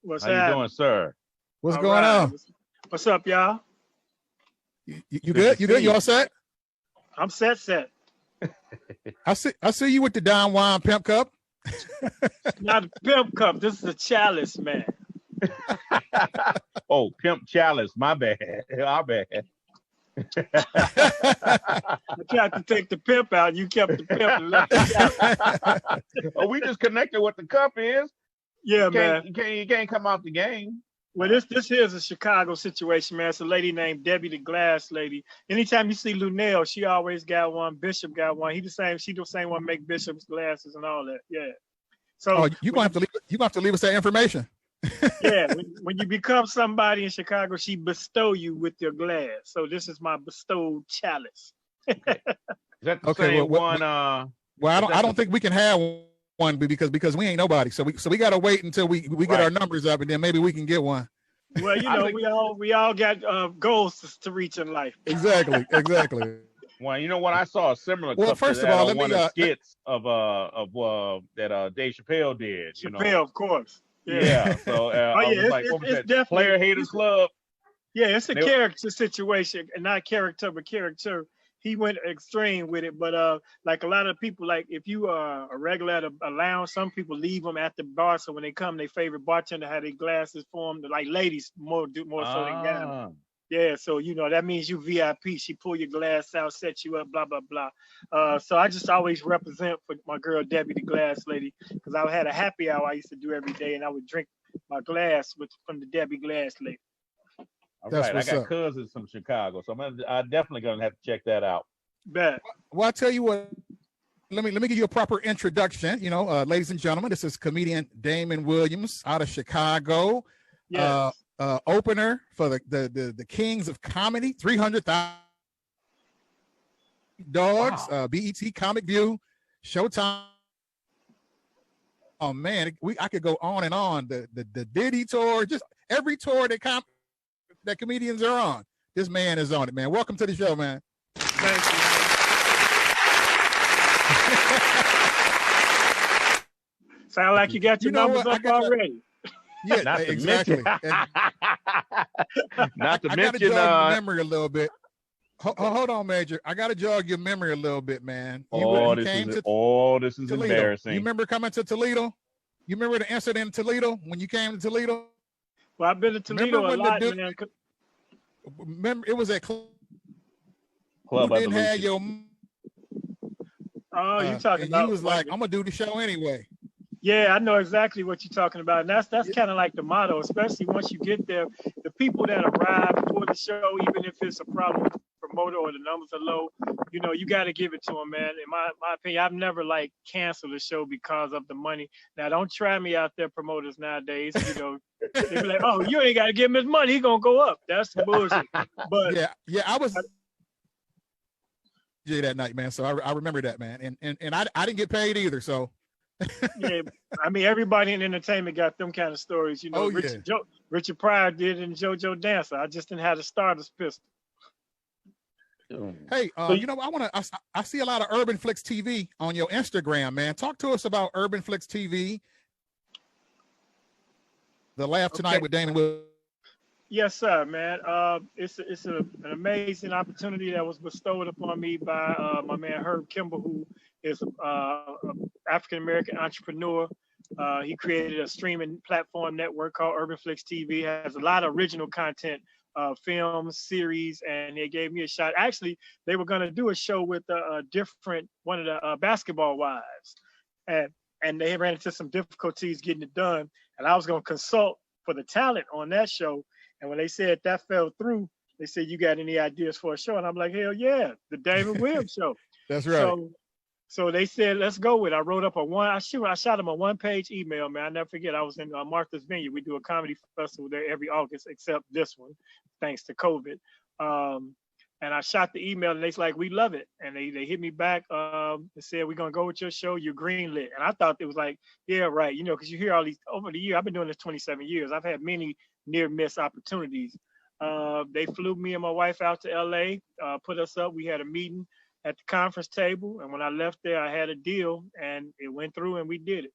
What's How you happening? doing, sir? What's All going right. on? What's up, y'all? You Good good? to You good? see You all you. set? I'm set. I see you with the Don Juan Pimp Cup. Not a pimp cup. This is a chalice, man. Oh, Pimp Chalice. My bad. Our bad. I tried to take the pimp out. You kept the pimp and left the chalice. Oh, we just connected what the cup is. Yeah, You man. can't come out the game. Well, this here's a Chicago situation, man. It's a lady named Debbie the Glass Lady. Anytime you see Lunel, she always got one. Bishop got one. She the same one make Bishop's glasses and all that. Yeah. So Oh, you gonna have to leave us that information. yeah, when you become somebody in Chicago, she bestow you with your glass. So this is my bestowed chalice. Is that the Okay, same one? Well, I don't think we can have one because we ain't nobody. So we gotta wait until we get Right. our numbers up, and then maybe we can get one. Well, you I know, think- we all got goals to reach in life. Exactly. Well, you know what? I saw a similar Well, cup first to of that all, on let one me, of the skits of that Dave Chappelle did. You know. Chappelle, of course. Yeah. So Oh I yeah, was like, what was that? Player Haters Club. Yeah, it's a They- character situation, and not character, but character. He went extreme with it, but like a lot of people, like if you are a regular at a lounge, some people leave them at the bar, so when they come, their favorite bartender had their glasses for them. Like ladies more so than guys. Ah. Yeah, so you know that means you VIP. She pull your glass out, set you up, blah blah blah. So I just always represent for my girl Debbie, the Glass Lady, because I had a happy hour I used to do every day, and I would drink my glass from the Debbie Glass Lady. All That's right, I what's got up. cousins from Chicago, so I'm definitely gonna have to check that out. Bet. Well, I tell you what. Let me give you a proper introduction. You know, ladies and gentlemen, this is comedian Damon Williams out of Chicago. Yes. Opener for the Kings of Comedy, 300,000 dogs, Wow. BET Comic View, Showtime. Oh man, I could go on and on. The Diddy tour, just every tour that comedians are on. This man is on it, man. Welcome to the show, man. Thank you. Sound like you got your You know numbers what? I up got already. Yeah, Not to exactly. mention, not to I gotta mention, jog your memory a little bit. Hold on, Major. I gotta jog your memory a little bit, man. You this came is to Toledo. embarrassing. You remember coming to Toledo? You remember the incident in Toledo when you came to Toledo? Well, I've been to Toledo Remember a when the lot, dude- man. Remember, it was at Club Club who didn't have Evolution. Oh, you talking and about? you was like, I'm gonna do the show anyway. Yeah, I know exactly what you're talking about. And that's Yeah. kind of like the motto, especially once you get there. The people that arrive before the show, even if it's a problem with the promoter or the numbers are low, you know, you got to give it to them, man. In my opinion, I've never like canceled a show because of the money. Now, don't try me out there, promoters nowadays. You know, they be like, oh, you ain't got to give him his money. He going to go up. That's bullshit. But Yeah, I was that night, man. So I remember that, man. And I didn't get paid either. So yeah, I mean, everybody in entertainment got them kind of stories. You know, Oh, Richard Pryor did in JoJo Dancer. I just didn't have the starter's pistol. hey, So you know, I see a lot of Urban Flicks TV on your Instagram, man. Talk to us about Urban Flicks TV. The Laugh Tonight Okay. with Damon Williams. Yes, sir, man. It's an amazing opportunity that was bestowed upon me by my man Herb Kimball, who is an African American entrepreneur. He created a streaming platform network called Urban Flicks TV. It has a lot of original content, films, series, and they gave me a shot. Actually, they were going to do a show with one of the basketball wives, and they ran into some difficulties getting it done. And I was going to consult for the talent on that show. And when they said that fell through, they said, you got any ideas for a show? And I'm like, hell yeah, the Damon Williams show. That's right. So they said, let's go with it. I wrote up I shot them a one-page email, man. I never forget. I was in Martha's Vineyard. We do a comedy festival there every August, except this one, thanks to COVID. And I shot the email, and they're like, we love it. And they hit me back and said, we're going to go with your show. You're greenlit. And I thought it was like, yeah, right. You know, because you hear all these, over the year, I've been doing this 27 years. I've had many near miss opportunities. They flew me and my wife out to LA, put us up. We had a meeting at the conference table. And when I left there, I had a deal, and it went through, and we did it.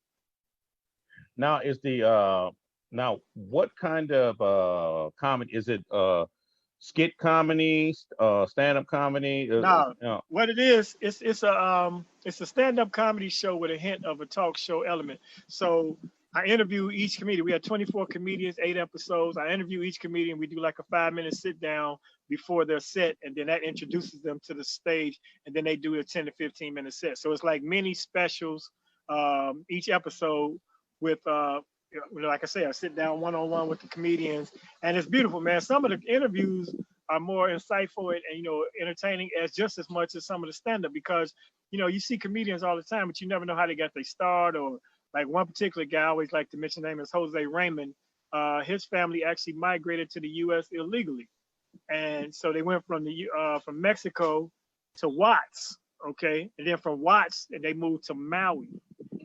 Now, is the Now, what kind of comedy is it? Skit comedy, stand-up comedy? Now, what it is, it's a stand-up comedy show with a hint of a talk show element. So I interview each comedian. We have 24 comedians, 8 episodes. I interview each comedian. We do like a 5-minute sit down before their set, and then that introduces them to the stage, and then they do a 10 to 15-minute set. So it's like mini specials each episode with like I say, I sit down one-on-one with the comedians, and it's beautiful, man. Some of the interviews are more insightful and entertaining as just as much as some of the stand-up, because you see comedians all the time, but you never know how they got their start. Or like one particular guy I always like to mention, his name is Jose Raymond. His family actually migrated to the U.S. illegally, and so they went from Mexico to Watts, okay, and then from Watts they moved to Maui,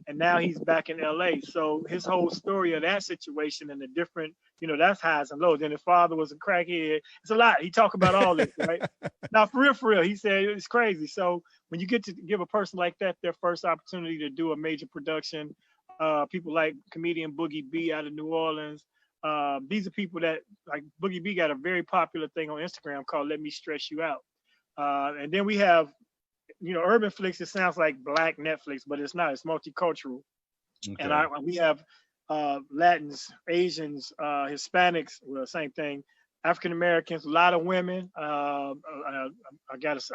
and now he's back in LA. So his whole story of that situation and the different, that's highs and lows. And his father was a crackhead. It's a lot. He talked about all this, right? Now, for real, he said it's crazy. So when you get to give a person like that their first opportunity to do a major production, people like comedian Boogie B out of New Orleans, these are people that, like Boogie B got a very popular thing on Instagram called Let Me Stress You Out. And then we have, Urban Flicks, it sounds like Black Netflix, but it's not. It's multicultural. Okay. And we have Latins, Asians, Hispanics, well, same thing, African Americans, a lot of women. I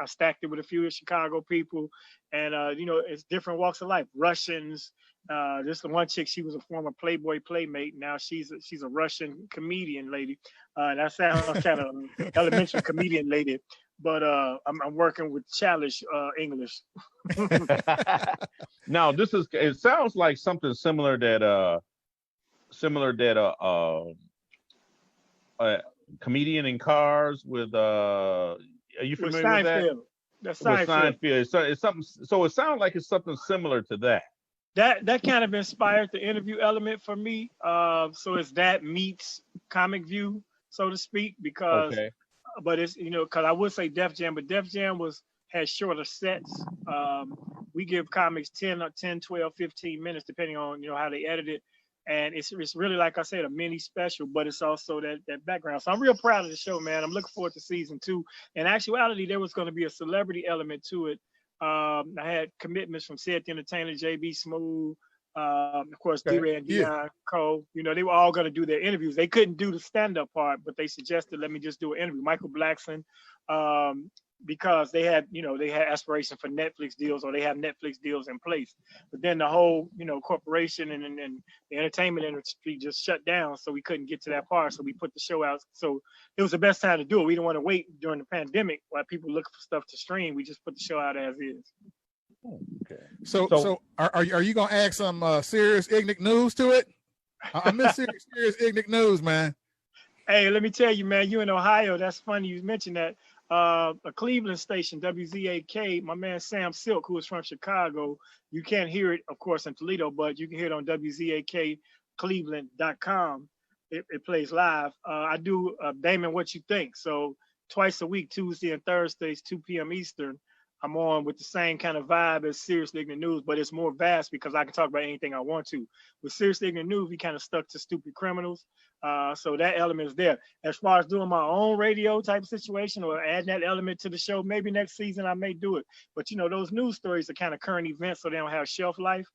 stacked it with a few of Chicago people, and it's different walks of life. Russians. This the one chick. She was a former Playboy playmate. Now she's a Russian comedian lady. That sounds kind of elementary comedian lady. But I'm working with childish English. Now, it sounds like something similar that Comedian in Cars with are you familiar with that? That's Seinfeld. It's something. So it sounds like it's something similar to that. That kind of inspired the interview element for me. So it's that meets Comic View, so to speak, because. Okay. But it's, because I would say Def Jam, but Def Jam has shorter sets. We give comics 10, 12, 15 minutes, depending on, how they edit it. And it's really, like I said, a mini special, but it's also that background. So I'm real proud of the show, man. I'm looking forward to season 2. In actuality, there was going to be a celebrity element to it. I had commitments from Seth the Entertainer, JB Smooth, of course, D-Ray and Dion Cole. They were all going to do their interviews. They couldn't do the stand-up part, but they suggested, let me just do an interview. Michael Blackson, because they had aspiration for Netflix deals, or they have Netflix deals in place. But then the whole, corporation and the entertainment industry just shut down, so we couldn't get to that part. So we put the show out. So it was the best time to do it. We didn't want to wait during the pandemic while people looking for stuff to stream. We just put the show out as is. Okay. So are you gonna add some serious ignorant news to it? I miss serious ignorant news, man. Hey, let me tell you, man. You in Ohio? That's funny you mentioned that. A Cleveland station, WZAK. My man Sam Silk, who is from Chicago. You can't hear it, of course, in Toledo, but you can hear it on WZAKCleveland.com. It plays live. I do Damon, What You Think? So twice a week, Tuesday and Thursdays, 2 p.m. Eastern. I'm on with the same kind of vibe as Serious Ignorant News, but it's more vast because I can talk about anything I want to. With Serious Ignorant News, we kind of stuck to stupid criminals. So that element is there. As far as doing my own radio type situation or adding that element to the show, maybe next season I may do it. But, those news stories are kind of current events, so they don't have shelf life.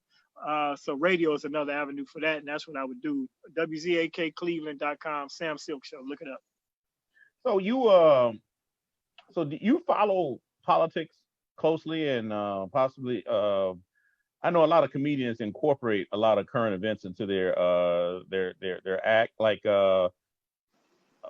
So radio is another avenue for that, and that's what I would do. WZAKCleveland.com, Sam Silk Show. Look it up. So do you follow politics closely and possibly I know a lot of comedians incorporate a lot of current events into their act. Like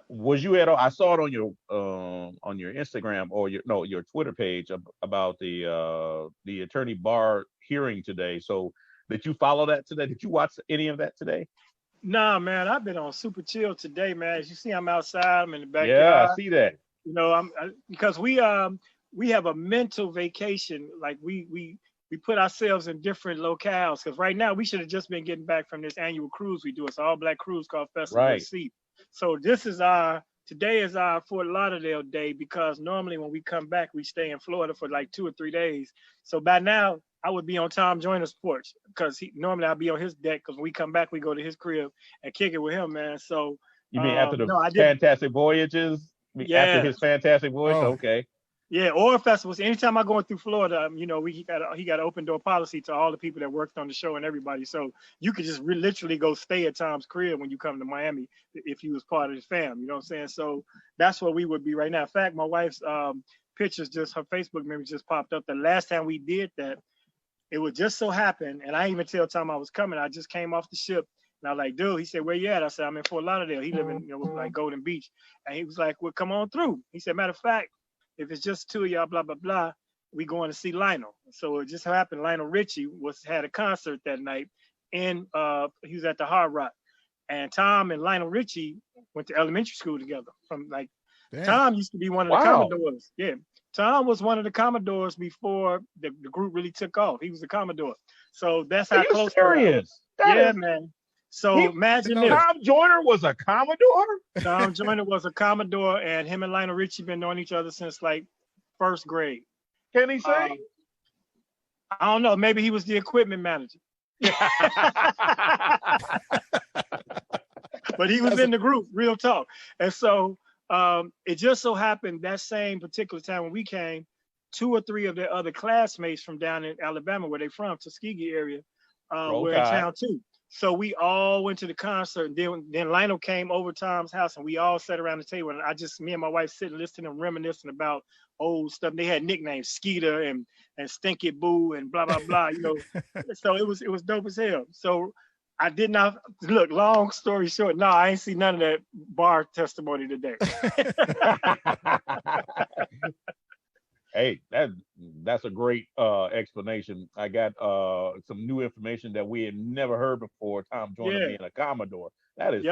was you I saw it on your Instagram or your Twitter page about the attorney Barr hearing today. So did you follow that today? Did you watch any of that today? Nah, man, I've been on super chill today, man. As you see, I'm outside. I'm in the backyard. Yeah, I see that. Because we have a mental vacation. Like we put ourselves in different locales, because right now we should have just been getting back from this annual cruise we do. It's an all-black cruise called Festival of the Sea. So today is our Fort Lauderdale day, because normally when we come back, we stay in Florida for like 2 or 3 days. So by now I would be on Tom Joyner's porch because normally I'd be on his deck because when we come back, we go to his crib and kick it with him, man. So You mean after the no, I didn't. Fantastic Voyages? After Yeah, his Fantastic Voyage? Oh. Okay. yeah, or festivals. Anytime I go through Florida, you know, he got an open door policy to all the people that worked on the show and everybody. So you could just literally go stay at Tom's crib when you come to Miami if you was part of his fam. You know what I'm saying? So that's where we would be right now. In fact, my wife's pictures, just her Facebook memory just popped up. The last time we did that, it would just so happen, and I didn't even tell Tom I was coming. I just came off the ship. And I was like, dude, he said, where you at? I said, I'm in Fort Lauderdale. He live in, you know, like Golden Beach. And he was like, well, come on through. He said, matter of fact, if it's just two of y'all, blah, blah, blah, we going to see Lionel. So it just happened. Lionel Richie had a concert that night, and he was at the Hard Rock. And Tom and Lionel Richie went to elementary school together. From like, Damn. Tom used to be one of the Wow. Commodores. Yeah, Tom was one of the Commodores before the group really took off. He was a Commodore. So that's how Are you close they were. serious? Yeah, man. So imagine this. Tom Joyner was a Commodore? Tom Joyner was a Commodore, and him and Lionel Richie been knowing each other since like first grade. Can he sing? I don't know. Maybe he was the equipment manager. But he was in the group, real talk. And so it just so happened that same particular time when we came, 2 or 3 of their other classmates from down in Alabama, where they from, Tuskegee area, were in town too. So we all went to the concert, and then Lionel came over Tom's house, and we all sat around the table, and me and my wife sitting listening and reminiscing about old stuff. They had nicknames, Skeeter and Stinky Boo and blah blah blah, you know. So it was dope as hell. So I did not look. Long story short, no, I ain't see none of that bar testimony today. Hey, that's a great explanation. I got some new information that we had never heard before. Tom Joyner being a Commodore. That is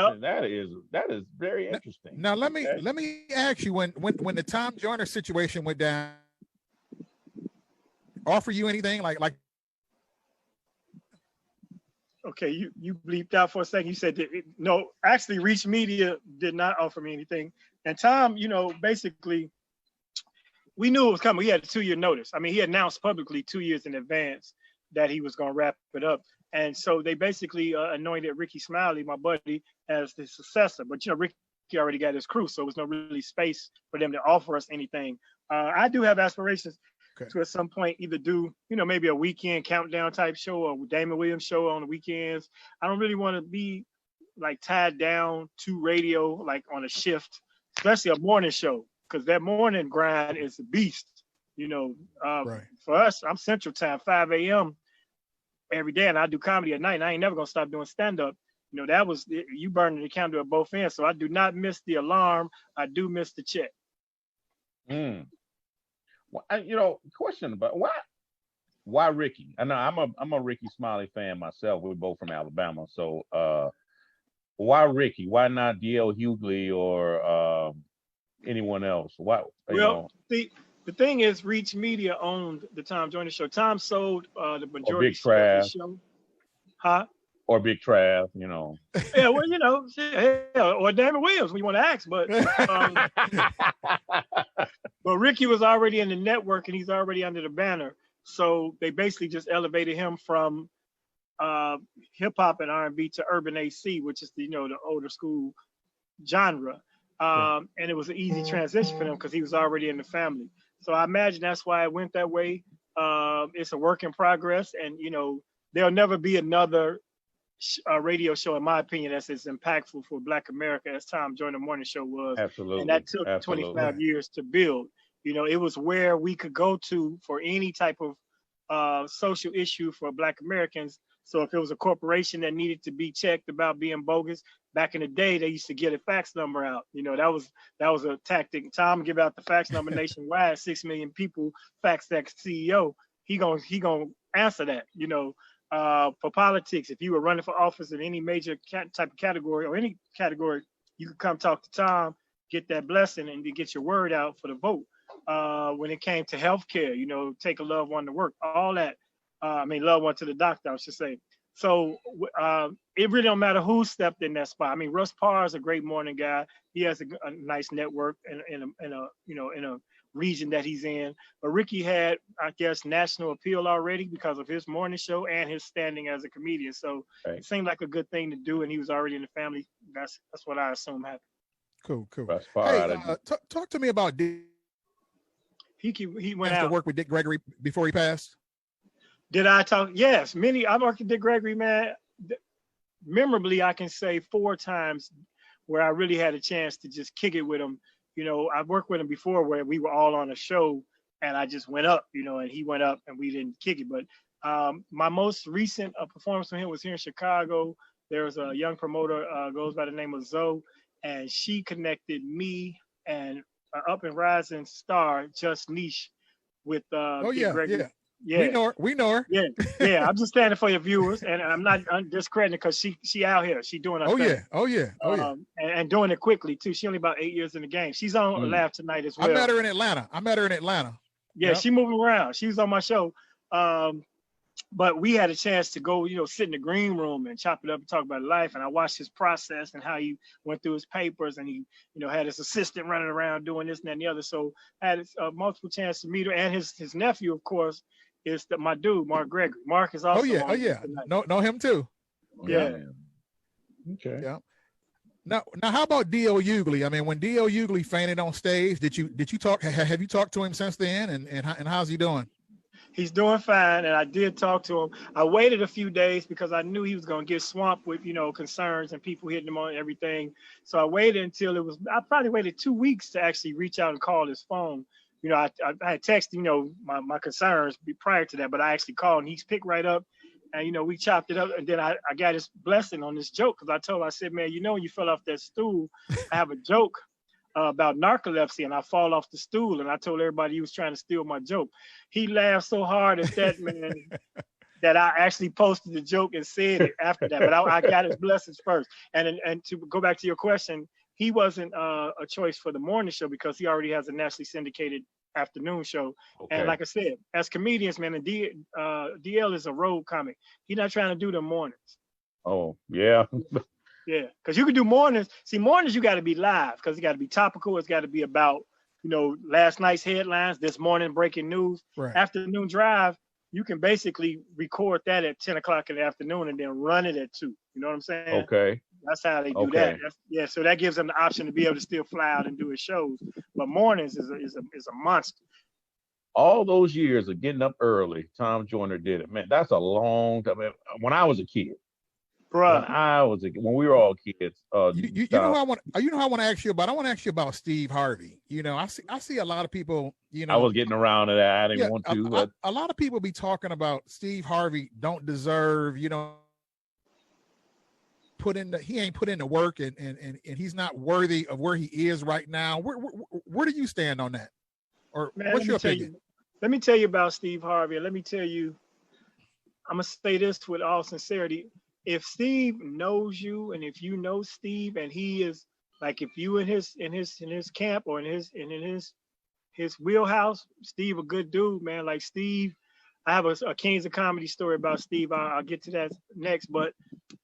very interesting. Now let me ask you, when the Tom Joyner situation went down, offer you anything like? Okay, you bleeped out for a second. You said no. Actually, Reach Media did not offer me anything. And Tom, you know, basically, we knew it was coming. He had a 2-year notice. I mean, he announced publicly 2 years in advance that he was going to wrap it up. And so they basically anointed Ricky Smiley, my buddy, as the successor. But, you know, Ricky already got his crew, so there was no really space for them to offer us anything. I do have aspirations to at some point either do, you know, maybe a weekend countdown type show or Damon Williams show on the weekends. I don't really want to be like tied down to radio, like on a shift, especially a morning show. Because that morning grind is a beast, you know. Right. For us, I'm Central Time, 5 a.m. every day, and I do comedy at night. And I ain't never gonna stop doing stand-up. You know, that was you burning the candle at both ends. So I do not miss the alarm. I do miss the check. Well, you know, question about why Ricky? I know I'm a Ricky Smiley fan myself. We're both from Alabama, so why Ricky? Why not D.L. Hughley or anyone else? Why? Well, the thing is, Reach Media owned the Tom Joyner Show. Tom sold the majority of the show. Huh? Or Big Trav, you know. Yeah, well, you know, or Damon Williams, we want to ask, but but Ricky was already in the network and he's already under the banner. So they basically just elevated him from hip hop and R&B to urban AC, which is the, you know, the older school genre. And it was an easy transition for them because he was already in the family. So I imagine that's why it went that way. It's a work in progress, and you know, there'll never be another radio show, in my opinion, that's as impactful for Black America as Tom Joyner Morning Show was. Absolutely. And that took 25 years to build. You know, it was where we could go to for any type of social issue for Black Americans. So if it was a corporation that needed to be checked about being bogus, back in the day, they used to get a fax number out. You know, that was a tactic. Tom give out the fax number nationwide, 6 million people fax that CEO. He gonna answer that, you know. For politics, if you were running for office in any major type of category or any category, you could come talk to Tom, get that blessing, and to get your word out for the vote. When it came to healthcare, you know, take a loved one to work, all that. Loved one to the doctor, I should say. So it really don't matter who stepped in that spot. I mean, Russ Parr is a great morning guy. He has a nice network in a region that he's in. But Ricky had, I guess, national appeal already because of his morning show and his standing as a comedian. So it seemed like a good thing to do, and he was already in the family. That's what I assume happened. Cool. That's far Hey, out of talk to me about he went out to work with Dick Gregory before he passed. Did I talk? Yes, I worked with Dick Gregory, man. Memorably, I can say 4 times where I really had a chance to just kick it with him. You know, I've worked with him before where we were all on a show and I just went up, you know, and he went up and we didn't kick it. But my most recent performance with him was here in Chicago. There was a young promoter goes by the name of Zoe, and she connected me and up and rising star Just Niche with Dick Gregory. Yeah. We know her. Yeah. I'm just standing for your viewers, and I'm not discrediting because she out here. She doing her thing. Oh yeah. And doing it quickly too. She only about 8 years in the game. She's on Laugh Tonight as well. I met her in Atlanta. Yeah, yep. She moving around. She was on my show. But we had a chance to go, you know, sit in the green room and chop it up and talk about life. And I watched his process and how he went through his papers, and he, you know, had his assistant running around doing this and that and the other. So I had multiple chances to meet her, and his nephew, of course, is my dude, Mark Gregory. Mark is also. Oh yeah. Know him too. Yeah. Okay. Yeah. Now, how about D.L. Hughley? I mean, when D.L. Hughley fainted on stage, did you talk? Have you talked to him since then? And how's he doing? He's doing fine, and I did talk to him. I waited a few days because I knew he was going to get swamped with, you know, concerns and people hitting him on everything. So I waited until I probably waited 2 weeks to actually reach out and call his phone. You know, I had texted, you know, my concerns prior to that, but I actually called and he's picked right up, and, you know, we chopped it up, and then I got his blessing on this joke because I told him, I said, man, you know, when you fell off that stool, I have a joke about narcolepsy and I fall off the stool, and I told everybody he was trying to steal my joke. He laughed so hard at that, man, that I actually posted the joke and said it after that. But I got his blessings first. And to go back to your question, he wasn't a choice for the morning show because he already has a nationally syndicated afternoon show. Okay. And like I said, as comedians, man, and DL is a road comic. He's not trying to do the mornings. Oh, yeah. Yeah, because you can do mornings. See, mornings you got to be live because it got to be topical. It's got to be about, you know, last night's headlines, this morning breaking news. Right. Afternoon drive, you can basically record that at 10 o'clock in the afternoon and then run it at 2. You know what I'm saying? Okay. That's how they do that. So that gives them the option to be able to still fly out and do his shows. But mornings is a monster. All those years of getting up early, Tom Joyner did it. Man, that's a long time. When I was a kid. Bruh. When we were all kids. You know I want to ask you about. I want to ask you about Steve Harvey. You know, I see a lot of people. You know, I was getting around to that. I didn't want to. But a lot of people be talking about Steve Harvey don't deserve. You know, he ain't put in the work, and he's not worthy of where he is right now. Where do you stand on that? Or man, what's your opinion? Let me tell you about Steve Harvey. Let me tell you. I'm gonna say this with all sincerity. If Steve knows you, and if you know Steve, and he is like, if you in his camp or in his wheelhouse, Steve a good dude, man. Like Steve, I have a Kings of Comedy story about Steve. I'll get to that next, but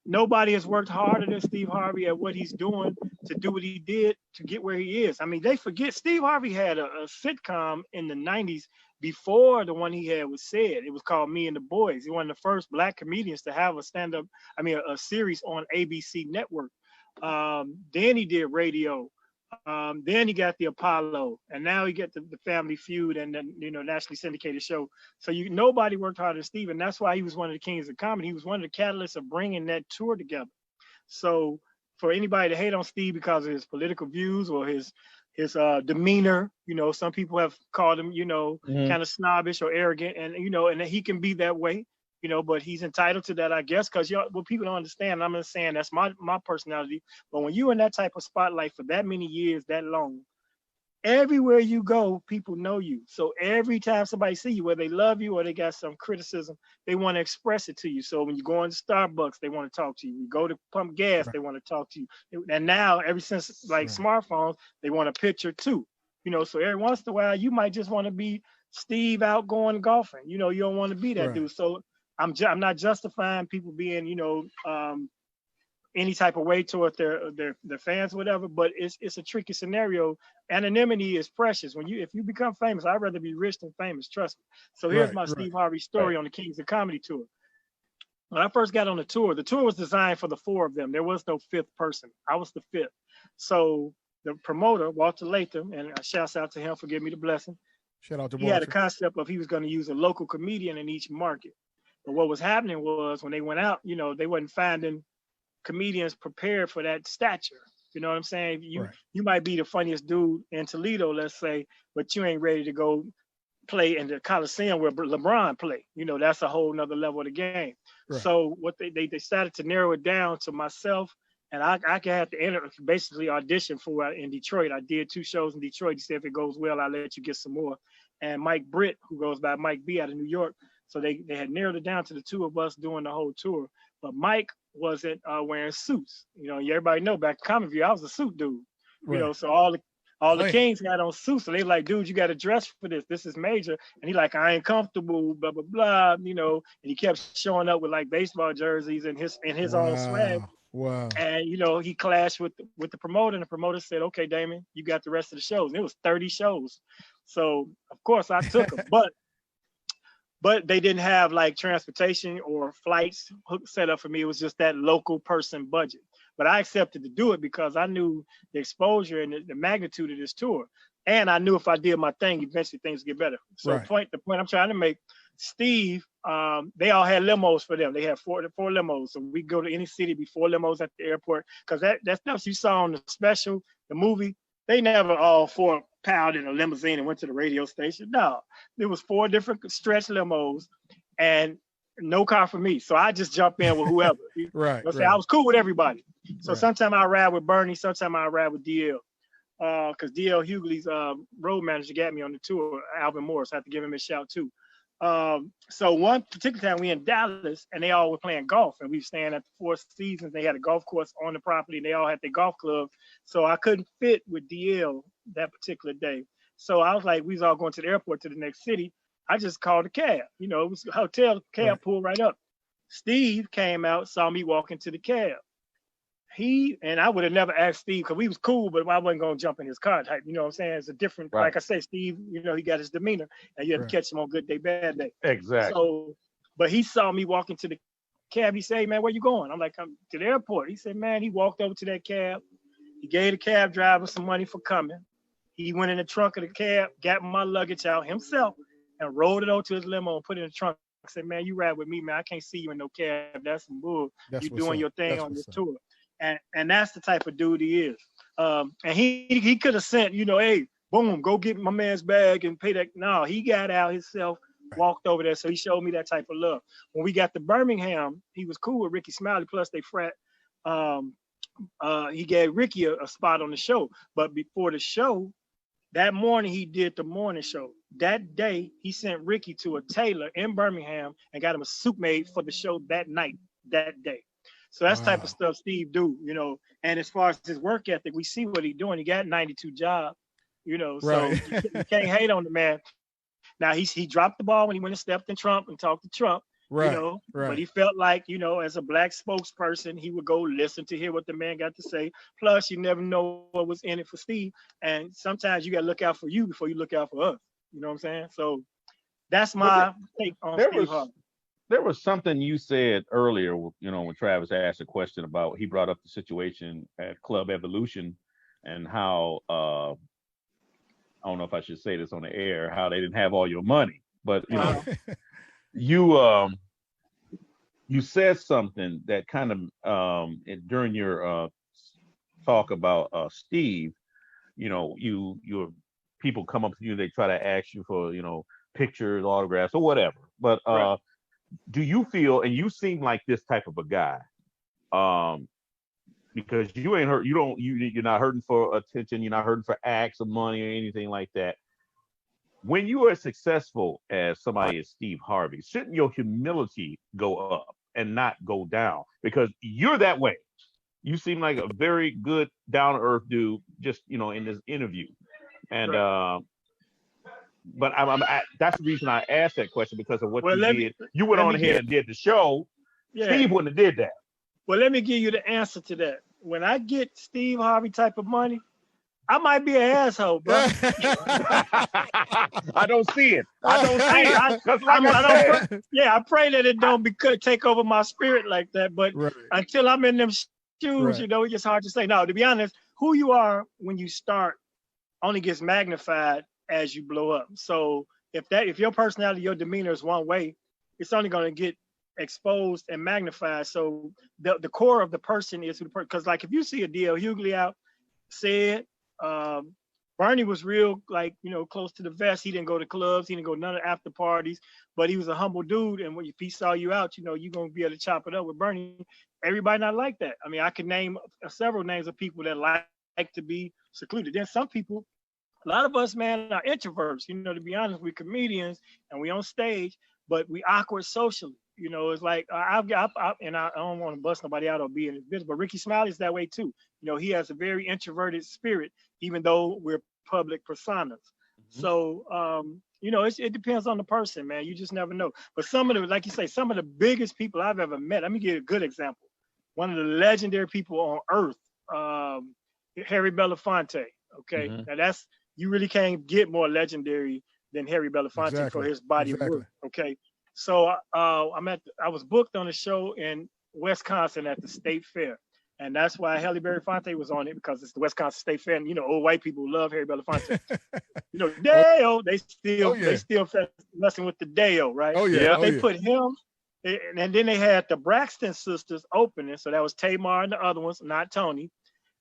nobody has worked harder than Steve Harvey at what he's doing to do what he did to get where he is. I mean, they forget Steve Harvey had a sitcom in the 90s before the one he had was said. It was called Me and the Boys. He was one of the first Black comedians to have a series on ABC Network. Then he did radio. Then he got the Apollo, and now he got the Family Feud and then, you know, nationally syndicated show. So nobody worked harder than Steve, and that's why he was one of the kings of comedy. He was one of the catalysts of bringing that tour together. So for anybody to hate on Steve because of his political views or his demeanor, you know, some people have called him, you know, kind of snobbish or arrogant, and you know, and he can be that way, you know, but he's entitled to that, I guess, because what people don't understand, I'm not saying that's my personality, but when you're in that type of spotlight for that many years, that long, everywhere you go, people know you. So every time somebody see you, whether they love you or they got some criticism, they want to express it to you. So when you go into Starbucks, they want to talk to you. You go to pump gas, they want to talk to you. And now, ever since smartphones, they want a picture too. You know, so every once in a while, you might just want to be Steve out going golfing. You know, you don't want to be that dude. So I'm not justifying people being, you know, any type of way toward their fans, whatever. But it's a tricky scenario. Anonymity is precious. If you become famous, I'd rather be rich than famous. Trust me. So here's my Steve Harvey story on the Kings of Comedy tour. When I first got on the tour was designed for the 4 of them. There was no 5th person. I was the 5th. So the promoter, Walter Latham, and shouts out to him for giving me the blessing. Shout out to He Walter. had a concept of he was going to use a local comedian in each market. But what was happening was when they went out, they wasn't finding comedians prepared for that stature. You know what I'm saying? You might be the funniest dude in Toledo, let's say, but you ain't ready to go play in the Coliseum where LeBron play. That's a whole nother level of the game. Right. So what they decided to narrow it down to myself, and I had to basically audition for in Detroit. I did 2 shows in Detroit. He said, if it goes well, I'll let you get some more. And Mike Britt, who goes by Mike B out of New York. So they had narrowed it down to the 2 of us doing the whole tour. But Mike wasn't wearing suits. Everybody know back in Comic View, I was a suit dude. Right. So all the Kings had on suits. So they like, dude, you got to dress for this. This is major. And he like, I ain't comfortable, blah, blah, blah, And he kept showing up with like baseball jerseys and his own swag. Wow. And, he clashed with the promoter. And the promoter said, okay, Damon, you got the rest of the shows. And it was 30 shows. So, of course, I took them. But they didn't have like transportation or flights set up for me. It was just that local person budget. But I accepted to do it because I knew the exposure and the magnitude of this tour. And I knew if I did my thing, eventually things would get better. So the point I'm trying to make, Steve, they all had limos for them. They had four limos. So we go to any city, be 4 limos at the airport. Because that stuff you saw on the special, the movie, they never all 4 piled in a limousine and went to the radio station. No, there was 4 different stretch limos and no car for me. So I just jump in with whoever. Right. I was cool with everybody. So sometimes I ride with Bernie, sometimes I ride with DL. Because DL Hughley's road manager got me on the tour, Alvin Morris. I have to give him a shout too. So one particular time we in Dallas and they all were playing golf and we were staying at the 4 Seasons. They had a golf course on the property and they all had their golf club. So I couldn't fit with DL that particular day. So I was like, we was all going to the airport to the next city. I just called a cab. It was a hotel, cab pulled right up. Steve came out, saw me walk into the cab. I would have never asked Steve because we was cool, but I wasn't going to jump in his car type. You know what I'm saying? It's a different, like I say, Steve, he got his demeanor and you have to catch him on good day, bad day. Exactly. So, but he saw me walk into the cab. He said, hey, man, where you going? I'm like, I'm to the airport. He said, man, he walked over to that cab. He gave the cab driver some money for coming. He went in the trunk of the cab, got my luggage out himself and rolled it over to his limo and put it in the trunk. I said, man, you ride with me, man. I can't see you in no cab. That's some bull. You doing your thing on this tour. And that's the type of dude he is. And he could have sent, hey, boom, go get my man's bag and pay that. No, he got out himself, walked over there. So he showed me that type of love. When we got to Birmingham, he was cool with Ricky Smiley, plus they frat. He gave Ricky a spot on the show. But before the show, that morning he did the morning show. That day, he sent Ricky to a tailor in Birmingham and got him a suit made for the show that night, that day. So that's the type of stuff Steve do, And as far as his work ethic, we see what he's doing. He got 92 jobs, So you can't hate on the man. Now he dropped the ball when he went and stepped in Trump and talked to Trump, But he felt like, as a black spokesperson, he would go listen to hear what the man got to say. Plus, you never know what was in it for Steve. And sometimes you got to look out for you before you look out for us. You know what I'm saying? So that's my take on Steve Harvey. There was something you said earlier, when Travis asked a question about, he brought up the situation at Club Evolution and how, I don't know if I should say this on the air, how they didn't have all your money, but you said something that kind of, during your talk about Steve, your people come up to you, they try to ask you for, pictures, autographs or whatever, but, do you feel, and you seem like this type of a guy, because you ain't hurt, you're not hurting for attention, you're not hurting for acts of money or anything like that. When you are successful as somebody as Steve Harvey, shouldn't your humility go up and not go down? Because you're that way. You seem like a very good down-to-earth dude, just in this interview, and but that's the reason I asked that question, because of what you did. You went on ahead and did the show. Yeah. Steve wouldn't have did that. Well, let me give you the answer to that. When I get Steve Harvey type of money, I might be an asshole, bro. I don't see it. I don't see it. Because like I said, I pray that it don't take over my spirit like that. But Right. until I'm in them shoes, Right. you know, it's just hard to say. No, to be honest, who you are when you start only gets magnified as you blow up. So if your personality, your demeanor is one way, it's only going to get exposed and magnified. So the core of the person is because like if you see a D.L. Hughley out, said Bernie was real, like, you know, close to the vest. He didn't go to clubs. He didn't go to none of the after parties, but he was a humble dude. And if he saw you out, you know, you're going to be able to chop it up with Bernie. Everybody not like that. I mean, I could name several names of people that like to be secluded. Then some people, a lot of us, man, are introverts. You know, to be honest, we're comedians and we on stage, but we awkward socially. You know, it's like I don't want to bust nobody out or be in his business, but Ricky Smiley's that way too. You know, he has a very introverted spirit, even though we're public personas. Mm-hmm. So, you know, it depends on the person, man. You just never know. But some of the, like you say, some of the biggest people I've ever met. Let me give you a good example. One of the legendary people on earth, Harry Belafonte. Okay, mm-hmm. Now you really can't get more legendary than Harry Belafonte for his body of work. Okay. So I was booked on a show in Wisconsin at the State Fair, and that's why Harry Belafonte was on it, because it's the Wisconsin State Fair, and you know, old white people love Harry Belafonte. You know, Dale, they still messing with the Dale, right? Oh yeah. But they put him, and then they had the Braxton sisters opening, so that was Tamar and the other ones, not Tony,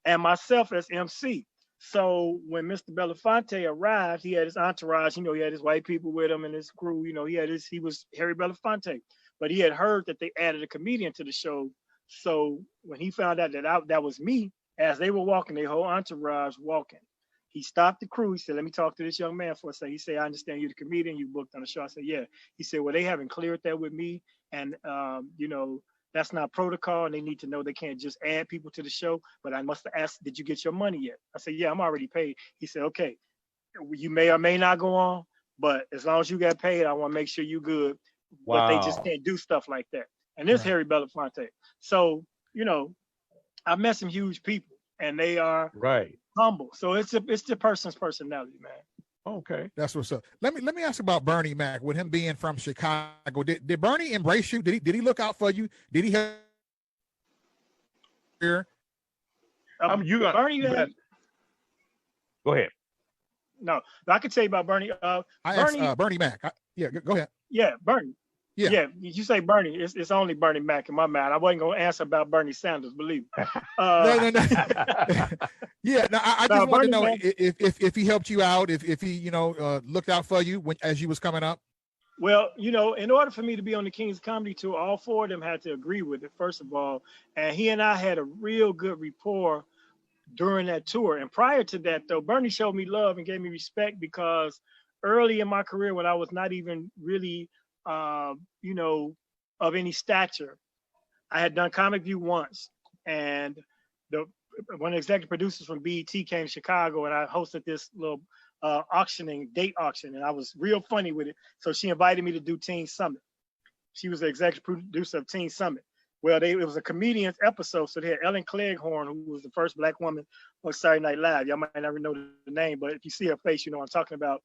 and myself as MC. So when Mr. Belafonte arrived, he had his entourage, you know, he had his white people with him and his crew, you know, he was Harry Belafonte, but he had heard that they added a comedian to the show. So when he found out that was me, as they were walking, their whole entourage walking, he stopped the crew. He said, let me talk to this young man for a second. He said, I understand you're the comedian, you booked on the show. I said, yeah. He said, well, they haven't cleared that with me. And, you know, that's not protocol, and they need to know they can't just add people to the show. But I must have asked, did you get your money yet? I said, yeah, I'm already paid. He said, okay, you may or may not go on, but as long as you got paid, I want to make sure you good. Wow. But they just can't do stuff like that. And this Harry Belafonte. So, you know, I met some huge people, and they are humble. So it's the person's personality, man. Okay, that's what's up. Let me ask about Bernie Mac. With him being from Chicago, did Bernie embrace you? Did he look out for you? Did he help here? Bernie. Go ahead. No, I could tell you about Bernie. I asked Bernie Mac. Go ahead. Yeah, Bernie. Yeah. You say Bernie, it's only Bernie Mac in my mind. I wasn't gonna answer about Bernie Sanders, believe me. No. Yeah, no, I just want to know if he helped you out, if he, you know, looked out for you as you was coming up. Well, you know, in order for me to be on the King's Comedy Tour, all four of them had to agree with it, first of all. And he and I had a real good rapport during that tour. And prior to that, though, Bernie showed me love and gave me respect, because early in my career, when I was not even really you know, of any stature, I had done Comic View once, and one of the executive producers from BET came to Chicago, and I hosted this little date auction, and I was real funny with it. So she invited me to do Teen Summit. She was the executive producer of Teen Summit. Well, it was a comedian's episode, so they had Ellen Cleghorn, who was the first Black woman on Saturday Night Live. Y'all might never know the name, but if you see her face, you know what I'm talking about.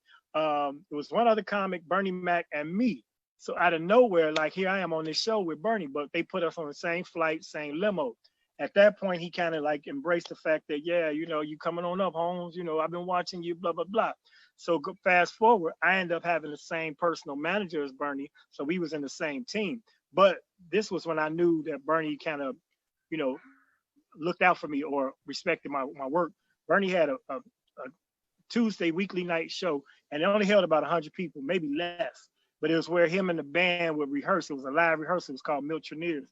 It was one other comic, Bernie Mac, and me. So out of nowhere, like, here I am on this show with Bernie, but they put us on the same flight, same limo. At that point, he kind of like embraced the fact that, yeah, you know, you coming on up, Holmes, you know, I've been watching you, blah, blah, blah. So fast forward, I ended up having the same personal manager as Bernie. So we was in the same team. But this was when I knew that Bernie kind of, you know, looked out for me or respected my work. Bernie had a Tuesday weekly night show, and it only held about 100 people, maybe less. But it was where him and the band would rehearse. It was a live rehearsal. It was called Miltroneers.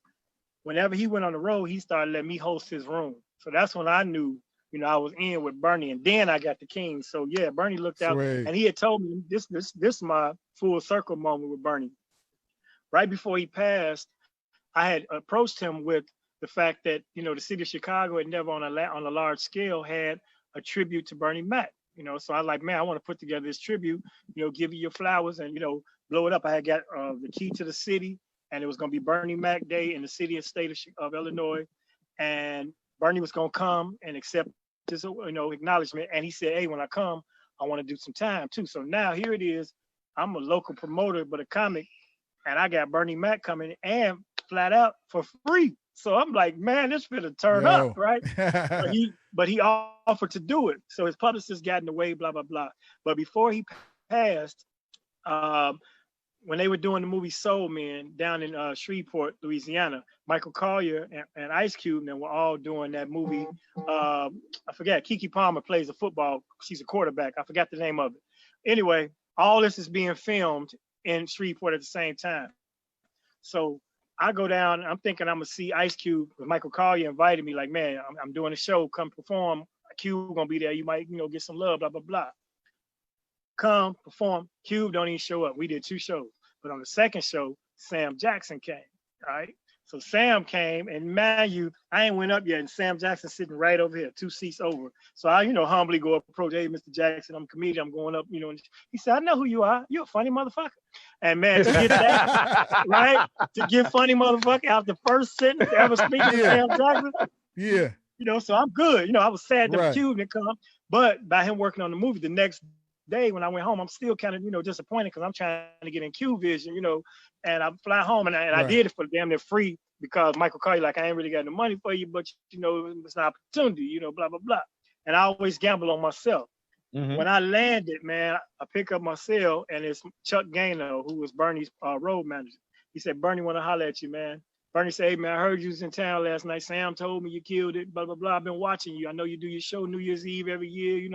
Whenever he went on the road, he started letting me host his room. So that's when I knew, you know, I was in with Bernie. And then I got the King. So yeah, Bernie looked out. Sweet. And he had told me, this is my full circle moment with Bernie. Right before he passed, I had approached him with the fact that, you know, the city of Chicago had never on a large scale had a tribute to Bernie Mac. You know, so I like, man, I want to put together this tribute, you know, give you your flowers and, you know, blow it up. I had got the key to the city, and it was going to be Bernie Mac Day in the city and state of Illinois, and Bernie was going to come and accept his acknowledgement. And he said, hey, when I come, I want to do some time too. So now here it is. I'm a local promoter, but a comic, and I got Bernie Mac coming and flat out for free. So I'm like, man, this finna turn up, right? but he offered to do it. So his publicist got in the way, blah, blah, blah. But before he passed, when they were doing the movie Soul Man down in Shreveport, Louisiana, Michael Collier and Ice Cube and were all doing that movie. I forget, Keke Palmer plays a football. She's a quarterback. I forgot the name of it. Anyway, all this is being filmed in Shreveport at the same time. So I go down, I'm thinking I'm gonna see Ice Cube, because Michael Collier invited me, like, man, I'm doing a show, come perform. Cube gonna be there, you might, get some love, blah, blah, blah. Come, perform. Cube don't even show up. We did 2 shows. But on the second show, Sam Jackson came, right? So Sam came, and man, I ain't went up yet, and Sam Jackson sitting right over here, 2 seats over. So I, humbly go approach, hey, Mr. Jackson, I'm a comedian, I'm going up, and he said, I know who you are. You're a funny motherfucker. And man, to get that, right? To get funny motherfucker out the first sentence ever speaking to Sam Jackson. Yeah. So I'm good. I was sad that Cube didn't come, but by him working on the movie, the next day when I went home, I'm still kind of, disappointed because I'm trying to get in Cube vision, and I fly home and I did it for damn near free because Michael Collier, like, I ain't really got no money for you, but it's an opportunity, blah, blah, blah. And I always gamble on myself. Mm-hmm. When I landed, man, I pick up my cell and it's Chuck Gaino, who was Bernie's road manager. He said, Bernie want to holler at you, man. Bernie said, hey, man, I heard you was in town last night. Sam told me you killed it, blah, blah, blah. I've been watching you. I know you do your show New Year's Eve every year.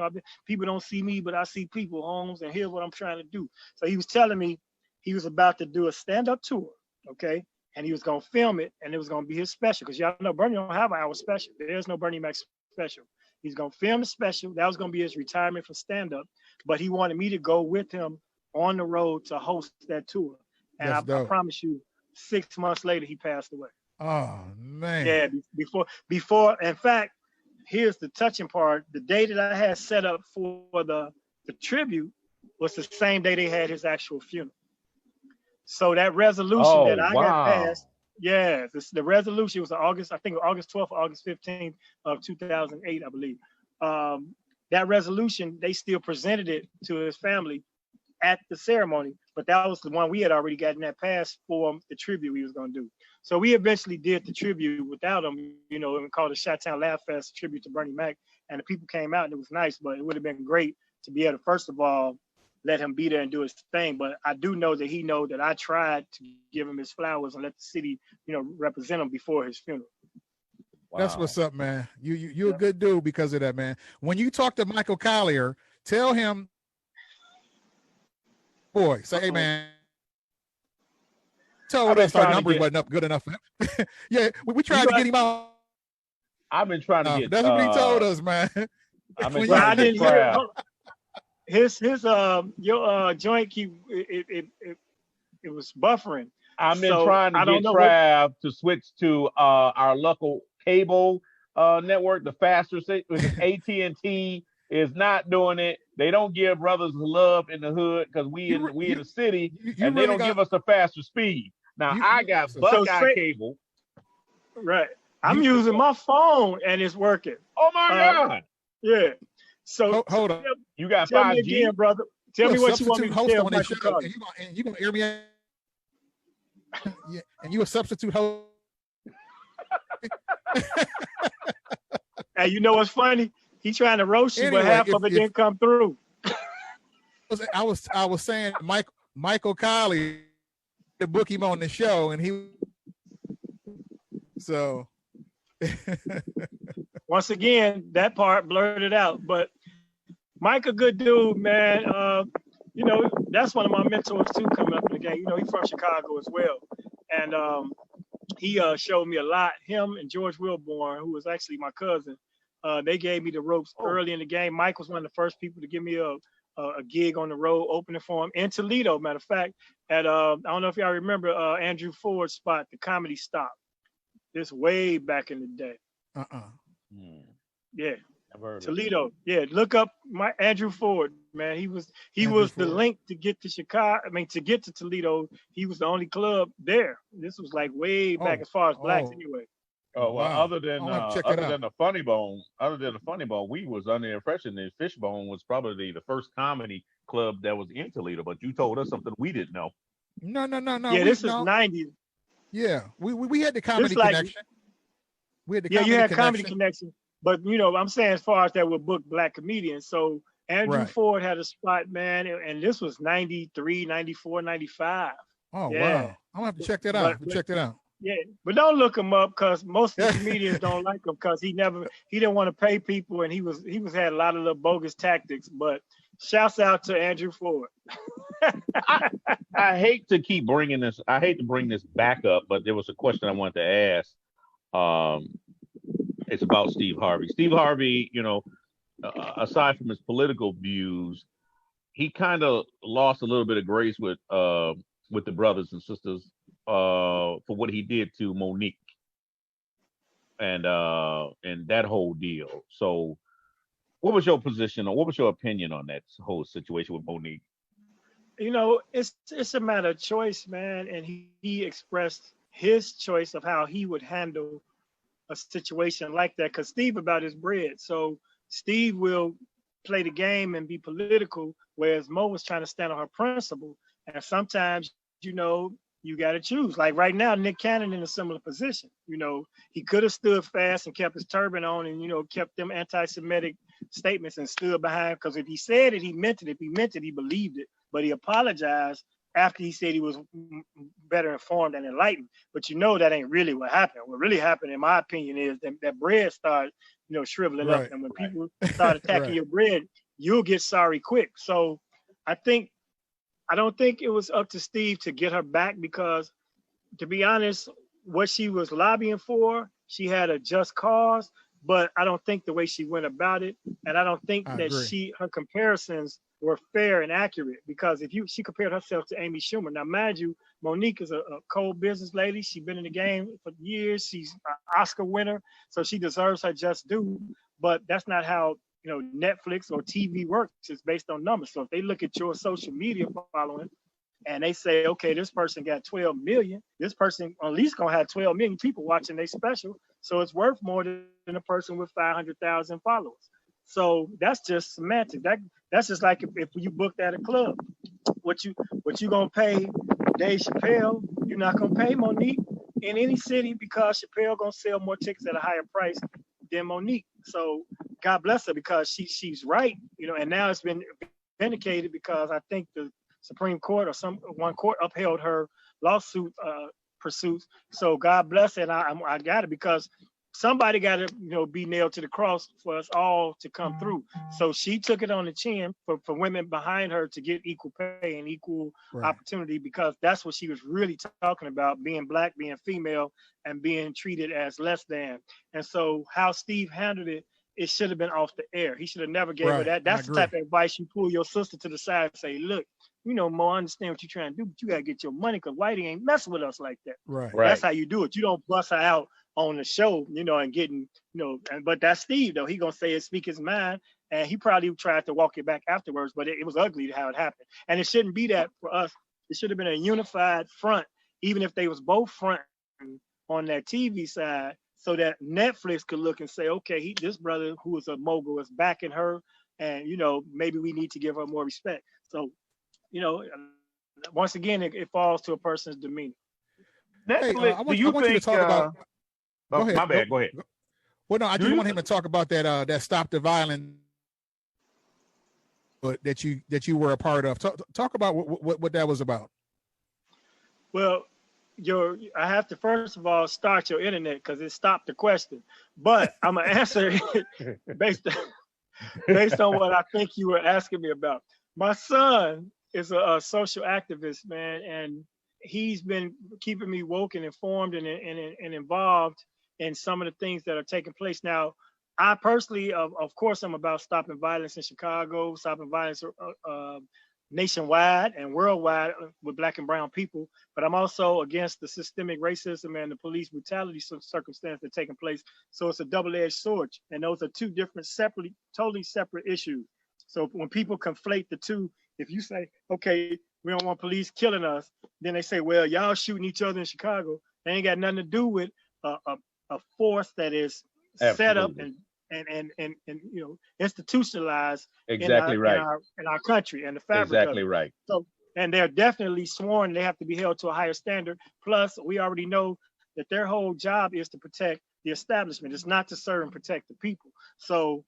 People don't see me, but I see people, Holmes, and here's what I'm trying to do. So he was telling me he was about to do a stand-up tour, okay? And he was going to film it, and it was going to be his special, because y'all know Bernie don't have an hour special. There's no Bernie Mac special. He's going to film the special. That was going to be his retirement from stand-up, but he wanted me to go with him on the road to host that tour. And I promise you, 6 months later, he passed away. Oh, man. Yeah, before, in fact, here's the touching part. The day that I had set up for the tribute was the same day they had his actual funeral. So that resolution that I got passed, the resolution was August 12th or August 15th of 2008, I believe. That resolution, they still presented it to his family at the ceremony, but that was the one we had already gotten that pass for the tribute we was going to do. So we eventually did the tribute without him, and called it Chi-Town Laugh Fest tribute to Bernie Mac, and the people came out and it was nice, but it would have been great to be able to, first of all, let him be there and do his thing. But I do know that he know that I tried to give him his flowers and let the city, represent him before his funeral. Wow. That's what's up, man. You're a good dude because of that, man. When you talk to Michael Collier, tell him, boy, say, hey, man, told us our numbers wasn't up good enough. Yeah, we tried to get him out. I've been trying to get. That's what he told us, man. I didn't hear his your joint it was buffering. I've been trying to get Trav to switch to our local cable network, the faster AT&T is not doing it. They don't give brothers love in the hood because we in the city, and they don't give us a faster speed. Now I got Buckeye cable. Right. I'm using my phone and it's working. Oh my God. Yeah. So hold on. You got 5G? Tell me again, brother. Tell me what you want me to tell Michael Collier. And you gonna hear me out? Yeah, and you a substitute host. Hey, you know what's funny? He trying to roast you, but half of it didn't come through. I was saying Michael Collier to book him on the show, and he so once again that part blurted out. But Mike a good dude, man. That's one of my mentors too coming up in the game. He's from Chicago as well, and he showed me a lot. Him and George Wilborn, who was actually my cousin, they gave me the ropes early in the game. Mike was one of the first people to give me a gig on the road, opening for him in Toledo. Matter of fact, at I don't know if y'all remember Andrew Ford's spot, the Comedy Stop. This way back in the day. Hmm. Yeah. I've heard of it. Toledo. Yeah, look up Andrew Ford, man. He was Andrew the Ford. link to get to Chicago. I mean, to get to Toledo, he was the only club there. This was like way back as far as blacks anyway. Oh well, wow. other than I'll have to check that out. the Funny Bone, we was under the impression that Fishbone was probably the first comedy club that was in Toledo, but you told us something we didn't know. No. Yeah, this is 90s. Yeah, we had the comedy like, connection. We had the you had comedy connection. But I'm saying as far as that would book black comedians. So Andrew Ford had a spot, man, and this was 93, 94, 95. Oh yeah. wow. I'm gonna have to check that out. Check that out. Yeah, but don't look him up because most of the comedians don't like him because he didn't want to pay people and he had a lot of little bogus tactics. But shouts out to Andrew Ford. I hate to keep bringing this. I hate to bring this back up, but there was a question I wanted to ask. It's about Steve Harvey. Steve Harvey, aside from his political views, he kind of lost a little bit of grace with the brothers and sisters for what he did to Monique and that whole deal. So, what was your position or what was your opinion on that whole situation with Monique? It's a matter of choice, man, and he expressed his choice of how he would handle a situation like that because Steve about his bread. So Steve will play the game and be political, whereas Mo was trying to stand on her principle. And sometimes, you got to choose. Like right now, Nick Cannon in a similar position. He could have stood fast and kept his turban on and, kept them anti-Semitic statements and stood behind. Because if he said it, he meant it. If he meant it, he believed it. But he apologized after he said he was better informed and enlightened. But that ain't really what happened. What really happened, in my opinion, is that bread started, shriveling up. And when people start attacking your bread, you'll get sorry quick. So I don't think it was up to Steve to get her back because, to be honest, what she was lobbying for, she had a just cause, but I don't think the way she went about it, and I don't think that her comparisons were fair and accurate because she compared herself to Amy Schumer. Now, mind you, Monique is a cold business lady. She's been in the game for years. She's an Oscar winner, so she deserves her just due, but that's not how Netflix or TV works. It's based on numbers. So if they look at your social media following and they say, okay, this person got 12 million, this person at least gonna have 12 million people watching their special. So it's worth more than a person with 500,000 followers. So that's just semantic. That's just like if you booked at a club, what you gonna pay Dave Chappelle, you're not gonna pay Monique in any city because Chappelle gonna sell more tickets at a higher price than Monique. So God bless her because she's right, and now it's been vindicated because I think the Supreme Court or one court upheld her lawsuit pursuits. So God bless her, and I got it because somebody got to be nailed to the cross for us all to come through. So she took it on the chin for women behind her to get equal pay and equal opportunity because that's what she was really talking about, being black, being female, and being treated as less than. And so how Steve handled it, it should have been off the air. He should have never gave her that. That's the type of advice you pull your sister to the side and say, look, Mo, I understand what you're trying to do, but you got to get your money because Whitey ain't messing with us like that. Right. That's how you do it. You don't bust her out on the show, and getting, but that's Steve, though. He going to say it, speak his mind, and he probably tried to walk it back afterwards, but it was ugly how it happened. And it shouldn't be that for us. It should have been a unified front, even if they was both fronting on that TV side, so that Netflix could look and say, okay, this brother who is a mogul is backing her, and maybe we need to give her more respect. So, once again, it falls to a person's demeanor. Netflix, I want you to talk about. Go ahead. My bad. Go ahead. Well, no, I just want him to talk about that Stop the Violence that you were a part of. Talk about what that was about. Well, I have to first of all start your internet because it stopped the question, but I'm gonna answer it based on what I think you were asking me about. My son is a social activist, man, and he's been keeping me woke and informed and involved in some of the things that are taking place now. I personally, of course, I'm about stopping violence in Chicago, stopping violence nationwide and worldwide with Black and brown people, but I'm also against the systemic racism and the police brutality circumstance that's taking place. So it's a double-edged sword, and those are two different, totally separate issues. So when people conflate the two, if you say, okay, we don't want police killing us, then they say, well, y'all shooting each other in Chicago. They ain't got nothing to do with a force that is set up and institutionalized Exactly right. in our country and the fabric exactly of it. right. So, and they're definitely sworn they have to be held to a higher standard. Plus, we already know that their whole job is to protect the establishment. It's not to serve and protect the people. So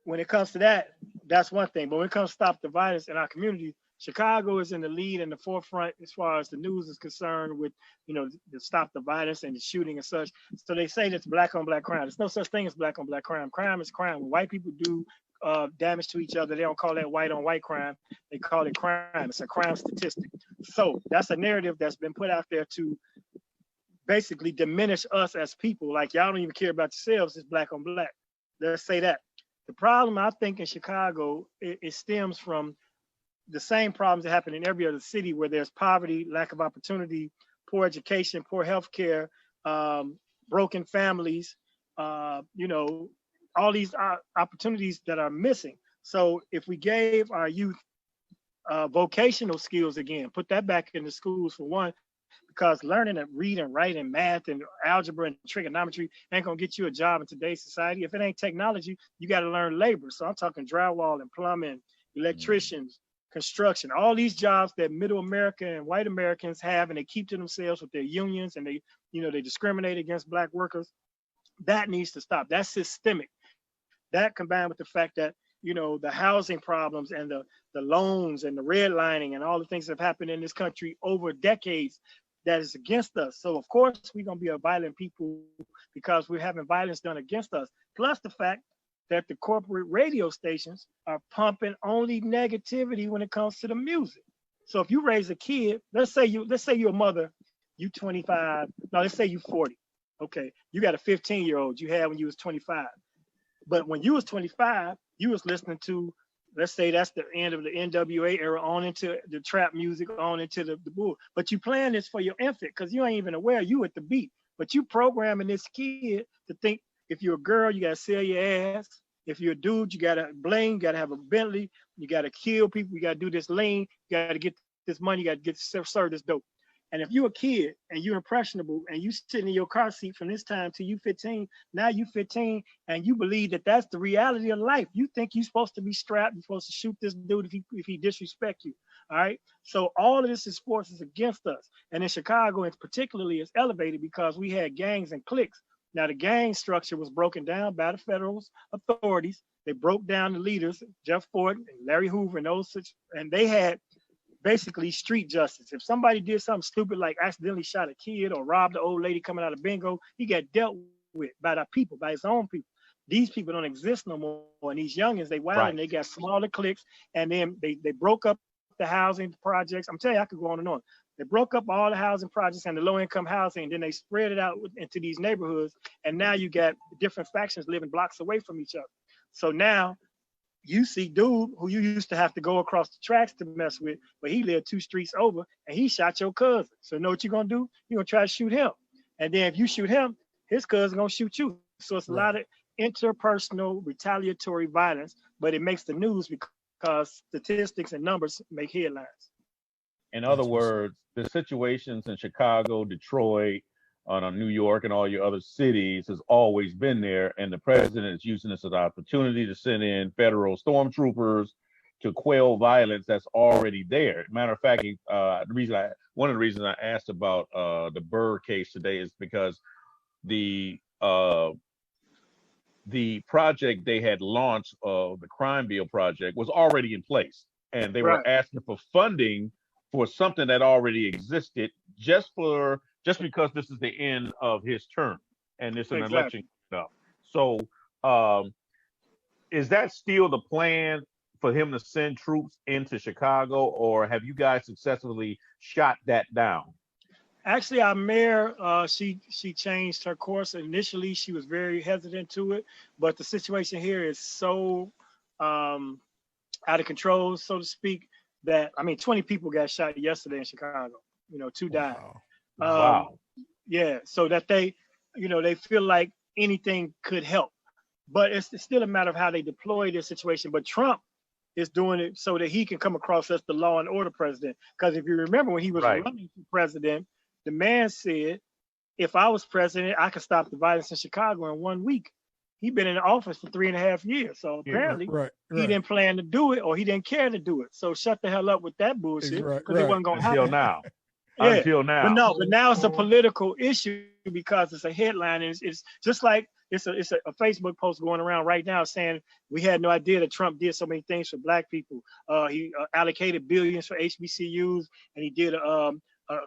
when it comes to that, that's one thing. But when it comes to stop the violence in our community, Chicago is in the lead and the forefront as far as the news is concerned with, the stop the violence and the shooting and such. So they say that's black on black crime. There's no such thing as black on black crime. Crime is crime. When white people do damage to each other, they don't call that white on white crime. They call it crime. It's a crime statistic. So that's a narrative that's been put out there to basically diminish us as people. Like, y'all don't even care about yourselves. It's black on black. Let's say that. The problem, I think, in Chicago, it stems from the same problems that happen in every other city, where there's poverty, lack of opportunity, poor education, poor health care, broken families, all these opportunities that are missing. So if we gave our youth vocational skills again, put that back in the schools for one, because learning to read and write and math and algebra and trigonometry ain't gonna get you a job in today's society. If it ain't technology, you got to learn labor. So I'm talking drywall and plumbing, electricians, construction, all these jobs that middle America and white Americans have, and they keep to themselves with their unions, and they discriminate against black workers. That needs to stop. That's systemic. That combined with the fact that, the housing problems and the loans and the redlining and all the things that have happened in this country over decades, that is against us. So of course we're gonna be a violent people because we're having violence done against us. Plus the fact that the corporate radio stations are pumping only negativity when it comes to the music. So if you raise a kid, let's say you're a mother, you 25, no, let's say you 40. Okay, you got a 15-year-old you had when you was 25. But when you was 25, you was listening to, let's say that's the end of the NWA era, on into the trap music, on into the bull. But you playing this for your infant because you ain't even aware you at the beat. But you programming this kid to think, if you're a girl, you gotta sell your ass. If you're a dude, you gotta bling, you gotta have a Bentley, you gotta kill people, you gotta do this lean, you gotta get this money, you gotta get serve this dope. And if you're a kid and you're impressionable and you sitting in your car seat from this time till you 15, now you 15 and you believe that that's the reality of life. You think you're supposed to be strapped, you're supposed to shoot this dude if he disrespect you. All right. So all of this is forces against us. And in Chicago, it's particularly is elevated because we had gangs and cliques. Now the gang structure was broken down by the federal authorities. They broke down the leaders, Jeff Ford and Larry Hoover and those, and they had basically street justice. If somebody did something stupid like accidentally shot a kid or robbed an old lady coming out of bingo, he got dealt with by the people, by his own people. These people don't exist no more. And these youngins, they wild, and they got smaller cliques, and then they broke up the housing projects. I'm telling you, I could go on and on. They broke up all the housing projects and the low-income housing, and then they spread it out into these neighborhoods, and now you got different factions living blocks away from each other. So now you see dude who you used to have to go across the tracks to mess with, but he lived 2 streets over and he shot your cousin. So you know what you're gonna do? You're gonna try to shoot him. And then if you shoot him, his cousin gonna shoot you. So it's a lot of interpersonal retaliatory violence, but it makes the news because statistics and numbers make headlines. In other words, the situations in Chicago, Detroit, New York, and all your other cities has always been there, and the president is using this as an opportunity to send in federal stormtroopers to quell violence that's already there. Matter of fact, one of the reasons I asked about the Burr case today is because the project they had launched, the crime bill project, was already in place, and they were asking for funding for something that already existed just because this is the end of his term and it's an election stuff. So is that still the plan for him to send troops into Chicago, or have you guys successfully shot that down? Actually, our mayor, she changed her course. Initially, she was very hesitant to it, but the situation here is so out of control, so to speak, that, I mean, 20 people got shot yesterday in Chicago. 2 died. Wow. Yeah, so that they feel like anything could help. But it's still a matter of how they deploy this situation. But Trump is doing it so that he can come across as the law and order president. Because if you remember when he was running for president, the man said, if I was president, I could stop the violence in Chicago in 1 week. He'd been in office for 3.5 years. So apparently he didn't plan to do it, or he didn't care to do it. So shut the hell up with that bullshit, because it wasn't going to happen. Until now. Yeah. Until now. But now it's a political issue because it's a headline. And it's just like it's a Facebook post going around right now saying we had no idea that Trump did so many things for Black people. He allocated billions for HBCUs, and he did a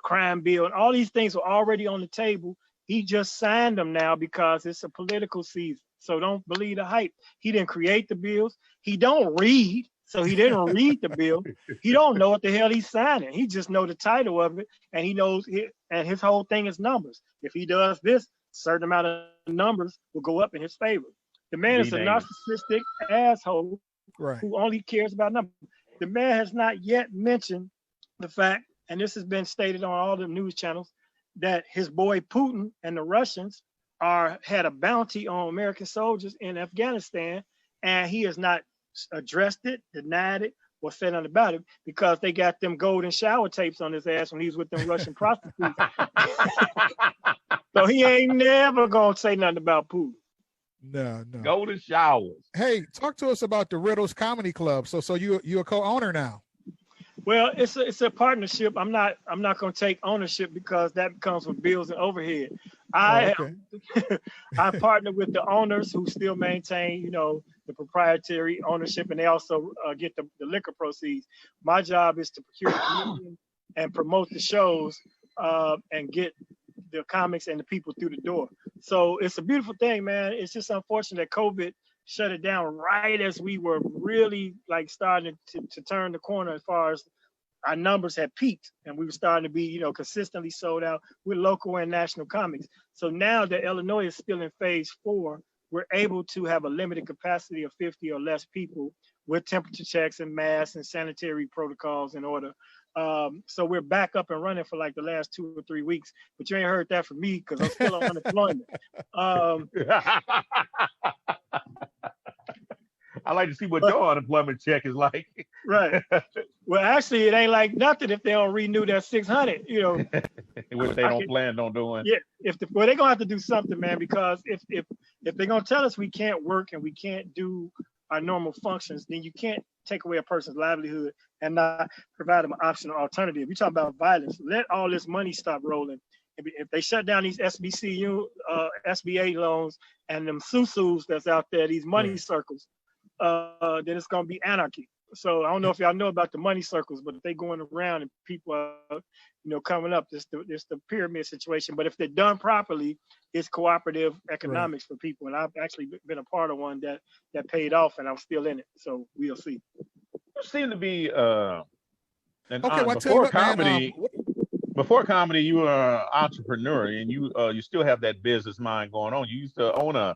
crime bill, and all these things were already on the table. He just signed them now because it's a political season. So don't believe the hype. He didn't create the bills. He don't read. So he didn't read the bill. He don't know what the hell he's signing. He just know the title of it, and he knows it, and his whole thing is numbers. If he does this, a certain amount of numbers will go up in his favor. The man is a narcissistic asshole who only cares about numbers. The man has not yet mentioned the fact, and this has been stated on all the news channels, that his boy Putin and the Russians had a bounty on American soldiers in Afghanistan, and he has not addressed it, denied it, or said nothing about it, because they got them golden shower tapes on his ass when he was with them Russian prostitutes. So he ain't never gonna say nothing about Putin. No. Golden showers. Hey, talk to us about the Riddles Comedy Club. So you're a co-owner now. Well, it's a partnership. I'm not gonna take ownership because that comes with bills and overhead. I partner with the owners who still maintain, the proprietary ownership, and they also get the liquor proceeds. My job is to procure the comedians and promote the shows and get the comics and the people through the door. So it's a beautiful thing, man. It's just unfortunate that COVID shut it down right as we were really like starting to turn the corner as far as our numbers had peaked, and we were starting to be, consistently sold out with local and national comics. So now that Illinois is still in phase 4, we're able to have a limited capacity of 50 or less people with temperature checks and masks and sanitary protocols in order. So we're back up and running for like the last 2 or 3 weeks, but you ain't heard that from me because I'm still on unemployment. I like to see what your unemployment check is like. Right. Well, actually, it ain't like nothing if they don't renew that 600. Which they don't plan on doing. Yeah. They're gonna have to do something, man, because if they're gonna tell us we can't work and we can't do our normal functions, then you can't take away a person's livelihood and not provide them an option or alternative. You talk about violence. Let all this money stop rolling. If they shut down these SBA loans and them susus that's out there, these money circles, then it's gonna be anarchy. So I don't know if y'all know about the money circles, but if they going around and people are, coming up, it's the pyramid situation. But if they're done properly, it's cooperative economics for people. And I've actually been a part of one that paid off, and I'm still in it. So we'll see. You seem to be before comedy, you were an entrepreneur, and you still have that business mind going on. You used to own a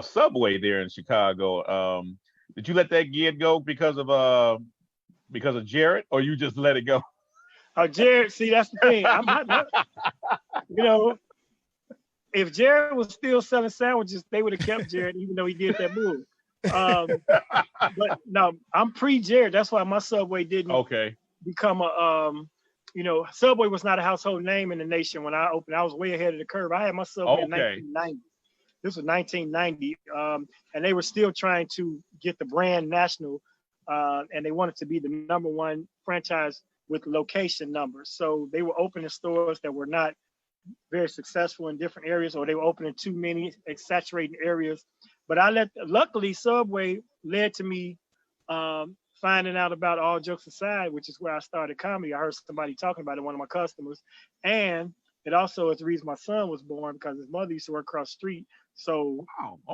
Subway there in Chicago. Did you let that gig go because of Jared, or you just let it go? Jared, see, that's the thing. If Jared was still selling sandwiches, they would have kept Jared, even though he did that move. But no, I'm pre-Jared. That's why my Subway didn't become Subway was not a household name in the nation when I opened. I was way ahead of the curve. I had my Subway in 1990. This was 1990, and they were still trying to get the brand national, and they wanted to be the #1 franchise with location numbers. So they were opening stores that were not very successful in different areas, or they were opening too many saturated areas. But luckily, Subway led to me finding out about All Jokes Aside, which is where I started comedy. I heard somebody talking about it, one of my customers, and it also is the reason my son was born, because his mother used to work across the street. So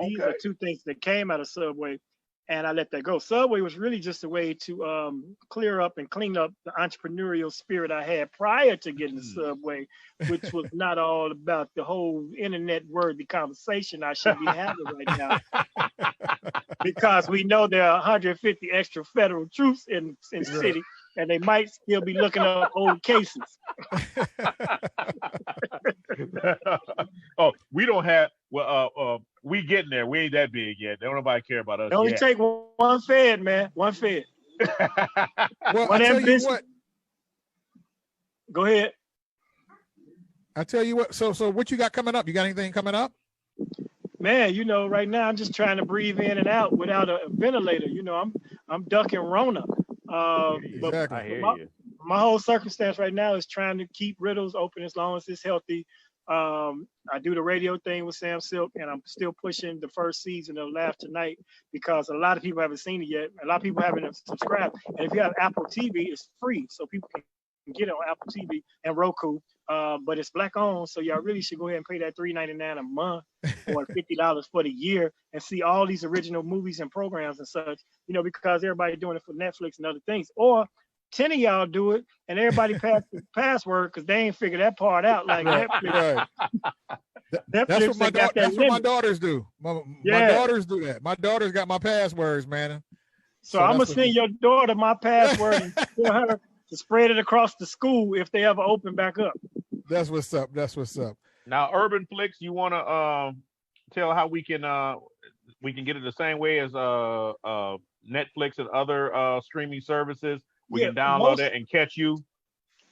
these are two things that came out of Subway, and I let that go. Subway was really just a way to clear up and clean up the entrepreneurial spirit I had prior to getting the Subway, which was not all about the whole internet worthy conversation I should be having right now. Because we know there are 150 extra federal troops in the city. and they might still be looking up old cases. Oh, we don't have. Well, we getting there. We ain't that big yet. Don't nobody care about us It only yet. take one Fed, man. One Fed. Well, One I tell you ambition. what. Go ahead. I tell you what. So what you got coming up? You got anything coming up? Man, you know, right now I'm just trying to breathe in and out without a ventilator. You know, I'm ducking Rona. Exactly. I hear you. My whole circumstance right now is trying to keep Riddles open as long as it's healthy. I do the radio thing with Sam Silk, and I'm still pushing the first season of Laugh Tonight because a lot of people haven't seen it yet. A lot of people haven't subscribed. And if you have Apple TV, it's free, so people can get it on Apple TV and Roku. But it's Black owned, so y'all really should go ahead and pay that $3.99 a month or $50 for the year and see all these original movies and programs and such. You know, because everybody's doing it for Netflix and other things. Or 10 of y'all do it and everybody pass the password because they ain't figured that part out. Like Netflix. That's what my daughters do. My daughters do that. My daughters got my passwords, man. So I'm gonna send your daughter my password and tell her to spread it across the school if they ever open back up. That's what's up. That's what's up. Now, Urban Flicks, you want to tell how we can get it the same way as Netflix and other streaming services? We can download it and catch you.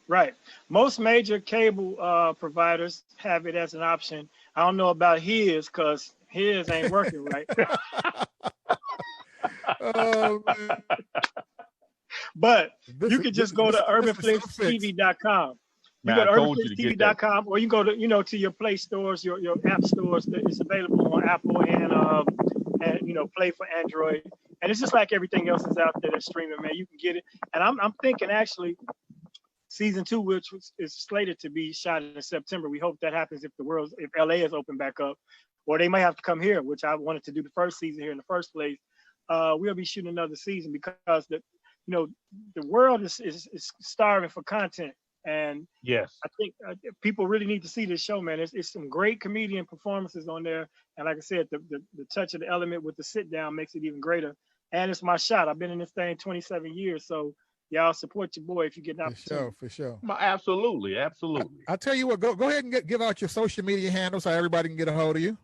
Right. Most major cable providers have it as an option. I don't know about his because his ain't working right. Oh, man. But you can just go to urbanflixtv.com. You go to urbanflixtv.com, or you can go to to your Play stores, your app stores. It's available on Apple and Play for Android. And it's just like everything else is out there that's streaming, man. You can get it. And I'm thinking actually season 2, which is slated to be shot in September. We hope that happens if LA is open back up, or they might have to come here, which I wanted to do the first season here in the first place. We'll be shooting another season because the world is starving for content. And yes, I think people really need to see this show, man. It's some great comedian performances on there. And like I said, the touch of the element with the sit down makes it even greater. And it's my shot. I've been in this thing 27 years. So y'all support your boy if you get an opportunity. For sure. Absolutely. I tell you what, go ahead and give out your social media handles so everybody can get a hold of you.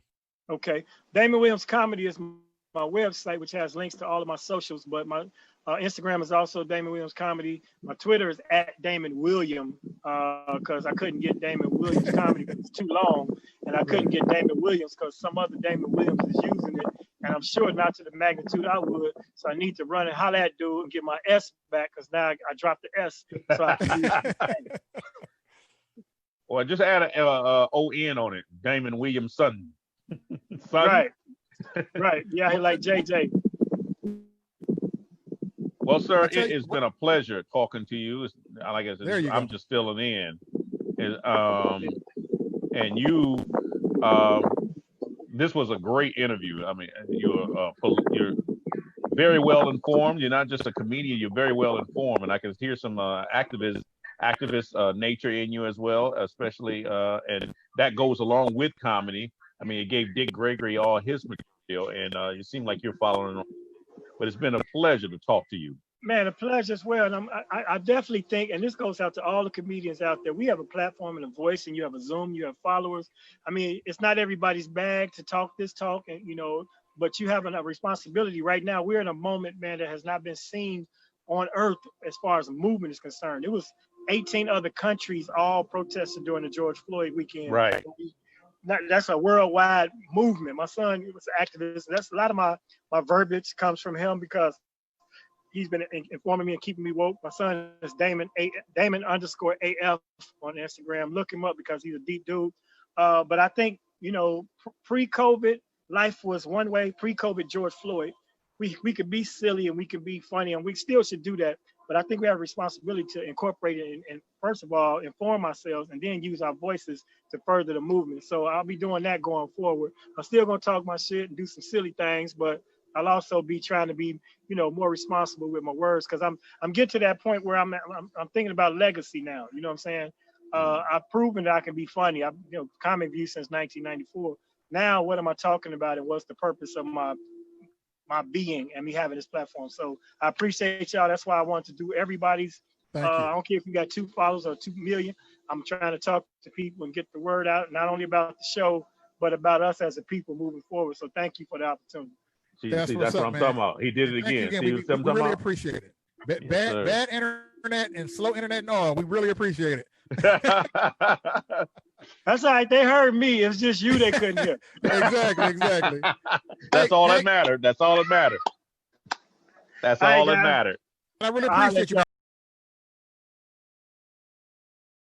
Okay. Damon Williams Comedy is my website, which has links to all of my socials, but my Instagram is also Damon Williams Comedy. My Twitter is @Damon William because I couldn't get Damon Williams Comedy because it's too long, and I couldn't get Damon Williams because some other Damon Williams is using it, and I'm sure not to the magnitude I would. So I need to run and holler at dude and get my S back because now I dropped the S. So I can use it. Or just add a ON on it, Damon Williams Sutton. Right. Yeah, like JJ. Well, sir, it has been a pleasure talking to you. Like I said, I'm just filling in. And you, this was a great interview. I mean, you're very well informed. You're not just a comedian. You're very well informed, and I can hear some activist nature in you as well, especially, and that goes along with comedy. I mean, it gave Dick Gregory all his material, and you seem like you're following on. But it's been a pleasure to talk to you. Man, a pleasure as well. And I definitely think, and this goes out to all the comedians out there, we have a platform and a voice, and you have a Zoom, you have followers. I mean, it's not everybody's bag to talk this talk, and but you have a responsibility. Right now, we're in a moment, man, that has not been seen on earth as far as a movement is concerned. It was 18 other countries all protested during the George Floyd weekend. Right. That's a worldwide movement. My son was an activist. That's a lot of my verbiage comes from him because he's been informing me and keeping me woke. My son is Damon _AF on Instagram. Look him up because he's a deep dude. But I think, pre-COVID, life was one way. Pre-COVID, George Floyd, we could be silly and we could be funny, and we still should do that. But I think we have a responsibility to incorporate it and first of all, inform ourselves and then use our voices to further the movement. So I'll be doing that going forward. I'm still going to talk my shit and do some silly things, but I'll also be trying to be, more responsible with my words because I'm getting to that point where I'm thinking about legacy now. You know what I'm saying? I've proven that I can be funny. I've comic view since 1994. Now, what am I talking about and what's the purpose of my my being and me having this platform. So I appreciate y'all. That's why I want to do everybody's. Thank you. I don't care if you got 2 followers or 2 million. I'm trying to talk to people and get the word out, not only about the show, but about us as a people moving forward. So thank you for the opportunity. That's that's what I'm talking about. He did it again. We really appreciate it. Bad internet and slow internet and all. We really appreciate it. That's all right. They heard me. It's just you they couldn't hear. Exactly. That's all that mattered. That's all that mattered. That's all that mattered. I really appreciate you, man.